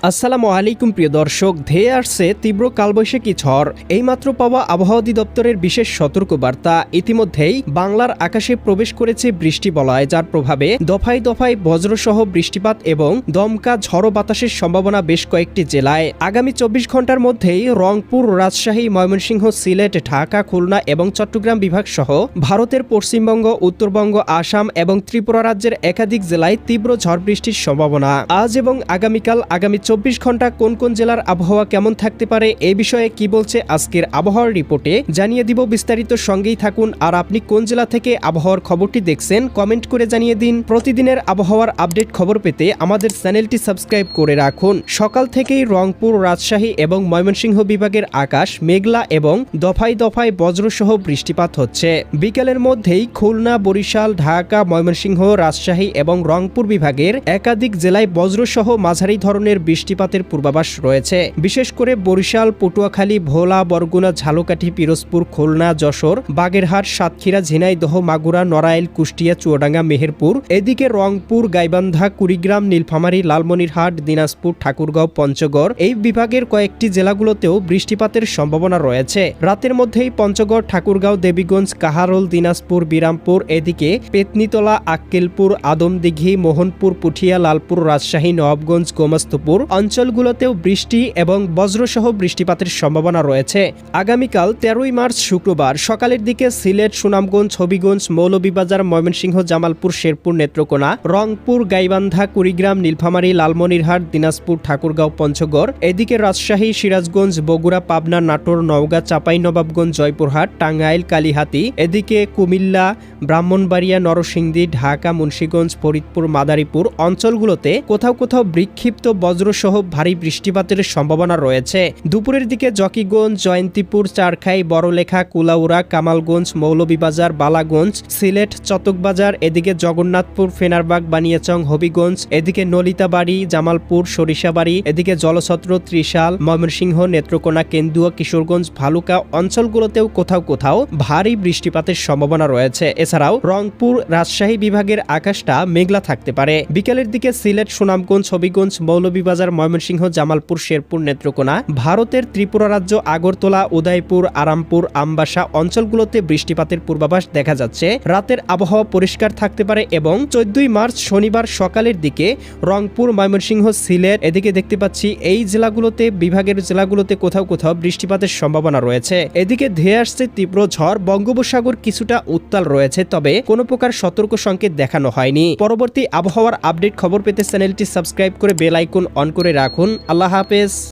আসসালামু আলাইকুম প্রিয় দর্শক, ধেয়ে আসছে তীব্র কালবৈশাখী ঝড়। এইমাত্র পাওয়া আবহাওয়া অধিদপ্তরের বিশেষ সতর্কবার্তা। ইতিমধ্যেই বাংলার আকাশে প্রবেশ করেছে বৃষ্টি বলয়, যার প্রভাবে দফায় দফায় বজ্রসহ বৃষ্টিপাত এবং দমকা ঝড়ো বাতাসের সম্ভাবনা বেশ কয়েকটি জেলায়। আগামী 24 ঘন্টার মধ্যেই রংপুর, রাজশাহী, ময়মনসিংহ, সিলেট, ঢাকা, খুলনা এবং চট্টগ্রাম বিভাগ সহ ভারতের পশ্চিমবঙ্গ, উত্তরবঙ্গ, আসাম এবং ত্রিপুরা রাজ্যের একাধিক জেলায় তীব্র ঝড় বৃষ্টির সম্ভাবনা। আজ এবং আগামীকাল আগামী 24 ঘন্টা কোন কোন জেলার আবহাওয়া কেমন থাকতে পারে এ বিষয়ে কি বলছে আজকের আবহাওয়ার রিপোর্টে জানিয়ে দিব বিস্তারিত। সঙ্গেই থাকুন। আর আপনি কোন জেলা থেকে আবহাওয়ার খবরটি দেখছেন কমেন্ট করে জানিয়ে দিন। প্রতিদিনের আবহাওয়ার আপডেট খবর পেতে আমাদের চ্যানেলটি সাবস্ক্রাইব করে রাখুন। সকাল থেকেই রংপুর, রাজশাহী এবং ময়মনসিংহ বিভাগের আকাশ মেঘলা এবং দফায় দফায় বজ্রসহ বৃষ্টিপাত হচ্ছে। বিকেলের মধ্যেই খুলনা, বরিশাল, ঢাকা, ময়মনসিংহ, রাজশাহী এবং রংপুর বিভাগের একাধিক জেলায় বজ্রসহ মাঝারি ধরনের বৃষ্টিপাতের পূর্বাভাস রয়েছে। বিশেষ করে বরিশাল, পটুয়াখালী, ভোলা, বরগুনা, ঝালকাঠি, পিরোজপুর, খুলনা, যশোর, বাগেরহাট, সাতক্ষীরা, ঝিনাইদহ, মাগুরা, নড়াইল, কুষ্টিয়া, চুয়াডাঙ্গা, মেহেরপুর। এদিকে রংপুর, গাইবান্ধা, কুড়িগ্রাম, নীলফামারী, লালমনিরহাট, দিনাজপুর, ঠাকুরগাঁও, পঞ্চগড় এই বিভাগের কয়েকটি জেলাগুলোতেও বৃষ্টিপাতের সম্ভাবনা রয়েছে। রাতের মধ্যেই পঞ্চগড়, ঠাকুরগাঁও, দেবীগঞ্জ, কাহারোল, দিনাজপুর, বিরামপুর, এদিকে পেতনিতলা, আক্কেলপুর, আদমদিঘি, মোহনপুর, পুঠিয়া, লালপুর, রাজশাহী, নবাবগঞ্জ, গোমস্তাপুর অঞ্চলগুলোতেও বৃষ্টি এবং বজ্রসহ বৃষ্টিপাতের সম্ভাবনা রয়েছে। আগামীকাল 13ই মার্চ শুক্রবার সকালের দিকে সিলেট, সুনামগঞ্জ, হবিগঞ্জ, মৌলভীবাজার, ময়মনসিংহ, জামালপুর, শেরপুর, নেত্রকোনা, রংপুর, গাইবান্ধা, কুড়িগ্রাম, নীলফামারী, লালমনিরহাট, দিনাজপুর, ঠাকুরগাঁও, পঞ্চগড়, এদিকে রাজশাহী, সিরাজগঞ্জ, বগুড়া, পাবনা, নাটোর, নওগাঁ, চাঁপাইনবাবগঞ্জ, জয়পুরহাট, টাঙ্গাইল, কালিহাতী, এদিকে কুমিল্লা, ব্রাহ্মণবাড়িয়া, নরসিংদী, ঢাকা, মুন্সিগঞ্জ, ফরিদপুর, মাদারীপুর অঞ্চলগুলোতে কোথাও কোথাও বিক্ষিপ্ত বজ্রসহ ভারী বৃষ্টিপাতের সম্ভাবনা রয়েছে। দুপুরের দিকে জকিগঞ্জ, জয়ন্তীপুর, চারখাই, বড়লেখা, কুলাউড়া, কামালগঞ্জ, মৌলভীবাজার, বালাগঞ্জ, সিলেট, চতকবাজার, এদিকে জগন্নাথপুর, ফেনারবাগ, বানিয়াচং, হবিগঞ্জ, এদিকে নলিতাবাড়ি, জামালপুর, সরিষাবাড়ি, এদিকে জলছত্র, ত্রিশাল, ময়মনসিংহ, নেত্রকোনা, কেন্দুয়া, কিশোরগঞ্জ, ভালুকা অঞ্চলগুলোতেও কোথাও কোথাও ভারী বৃষ্টিপাতের সম্ভাবনা রয়েছে। এছাড়াও রংপুর, রাজশাহী বিভাগের আকাশটা মেঘলা থাকতে পারে। বিকেলের দিকে সিলেট, সুনামগঞ্জ, হবিগঞ্জ, মৌলভীবাজার, ময়মনসিংহ, জামালপুর, শেরপুর, নেত্রকোনা, ভারতের ত্রিপুরা রাজ্য আগরতলা, উদয়পুর, আরামপুর, আমবাসা অঞ্চলগুলোতে বৃষ্টিপাতের পূর্বাভাস দেখা যাচ্ছে। রাতের আবহাওয়া পরিষ্কার থাকতে পারে এবং 14ই মার্চ শনিবার সকালের দিকে রংপুর, ময়মনসিংহ, সিলেট এদিকে দেখতে পাচ্ছি এই জেলাগুলোতে বিভাগের জেলাগুলোতে কোথাও কোথাও বৃষ্টিপাতের সম্ভাবনা রয়েছে। এদিকে ধেয়ে আসছে তীব্র ঝড়। বঙ্গোপসাগর কিছুটা উত্তাল রয়েছে, তবে কোনো প্রকার সতর্ক সংকেত দেখানো হয়নি। পরবর্তী আবহাওয়ার আপডেট খবর পেতে চ্যানেলটি সাবস্ক্রাইব করে বেল আইকন অন করে রাখুন। আল্লাহ হাফেজ।